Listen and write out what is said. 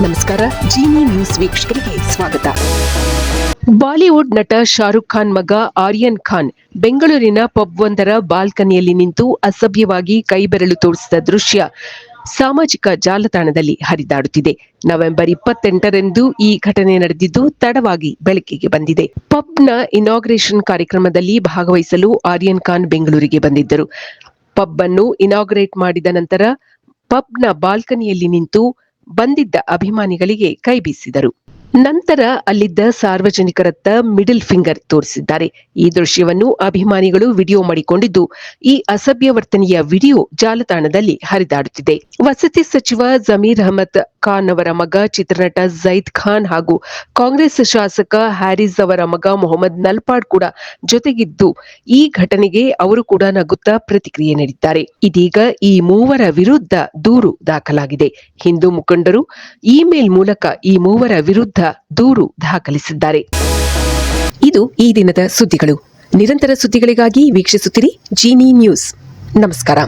ನಮಸ್ಕಾರ, ಜಿನಿ ನ್ಯೂಸ್ ವೀಕ್ಷಕರಿಗೆ ಸ್ವಾಗತ. ಬಾಲಿವುಡ್ ನಟ ಶಾರುಖ್ ಖಾನ್ ಮಗ ಆರ್ಯನ್ ಖಾನ್ ಬೆಂಗಳೂರಿನ ಪಬ್ವೊಂದರ ಬಾಲ್ಕನಿಯಲ್ಲಿ ನಿಂತು ಅಸಭ್ಯವಾಗಿ ಕೈಬೆರಳು ತೋರಿಸಿದ ದೃಶ್ಯ ಸಾಮಾಜಿಕ ಜಾಲತಾಣದಲ್ಲಿ ಹರಿದಾಡುತ್ತಿದೆ. ನವೆಂಬರ್ 28ರಂದು ಈ ಘಟನೆ ನಡೆದಿದ್ದು ತಡವಾಗಿ ಬೆಳಕಿಗೆ ಬಂದಿದೆ. ಪಬ್ನ ಇನಾಗ್ರೇಷನ್ ಕಾರ್ಯಕ್ರಮದಲ್ಲಿ ಭಾಗವಹಿಸಲು ಆರ್ಯನ್ ಖಾನ್ ಬೆಂಗಳೂರಿಗೆ ಬಂದಿದ್ದರು. ಪಬ್ ಅನ್ನು ಇನಾಗ್ರೇಟ್ ಮಾಡಿದ ನಂತರ ಪಬ್ನ ಬಾಲ್ಕನಿಯಲ್ಲಿ ನಿಂತು ಬಂದಿದ್ದ ಅಭಿಮಾನಿಗಳಿಗೆ ಕೈ ಬೀಸಿದರು. ನಂತರ ಅಲ್ಲಿದ್ದ ಸಾರ್ವಜನಿಕರತ್ತ ಮಿಡಲ್ ಫಿಂಗರ್ ತೋರಿಸಿದ್ದಾರೆ. ಈ ದೃಶ್ಯವನ್ನು ಅಭಿಮಾನಿಗಳು ವಿಡಿಯೋ ಮಾಡಿಕೊಂಡಿದ್ದು, ಈ ಅಸಭ್ಯ ವರ್ತನೆಯ ವಿಡಿಯೋ ಜಾಲತಾಣದಲ್ಲಿ ಹರಿದಾಡುತ್ತಿದೆ. ವಸತಿ ಸಚಿವ ಜಮೀರ್ ಅಹಮದ್ ಖಾನ್ ಅವರ ಮಗ ಚಿತ್ರನಟ ಜೈದ್ ಖಾನ್ ಹಾಗೂ ಕಾಂಗ್ರೆಸ್ ಶಾಸಕ ಹ್ಯಾರಿಸ್ ಅವರ ಮಗ ಮೊಹಮ್ಮದ್ ನಲ್ಪಾಡ್ ಕೂಡ ಜೊತೆಗಿದ್ದು, ಈ ಘಟನೆಗೆ ಅವರು ಕೂಡ ನಗುತ್ತಾ ಪ್ರತಿಕ್ರಿಯೆ ನೀಡಿದ್ದಾರೆ. ಇದೀಗ ಈ ಮೂವರ ವಿರುದ್ಧ ದೂರು ದಾಖಲಾಗಿದೆ. ಹಿಂದೂ ಮುಖಂಡರು ಇಮೇಲ್ ಮೂಲಕ ಈ ಮೂವರ ವಿರುದ್ಧ ದೂರು ದಾಖಲಿಸಿದ್ದಾರೆ. ಇದು ಈ ದಿನದ ಸುದ್ದಿಗಳು. ನಿರಂತರ ಸುದ್ದಿಗಳಿಗಾಗಿ ವೀಕ್ಷಿಸುತ್ತಿರಿ ಜಿನಿ ನ್ಯೂಸ್. ನಮಸ್ಕಾರ.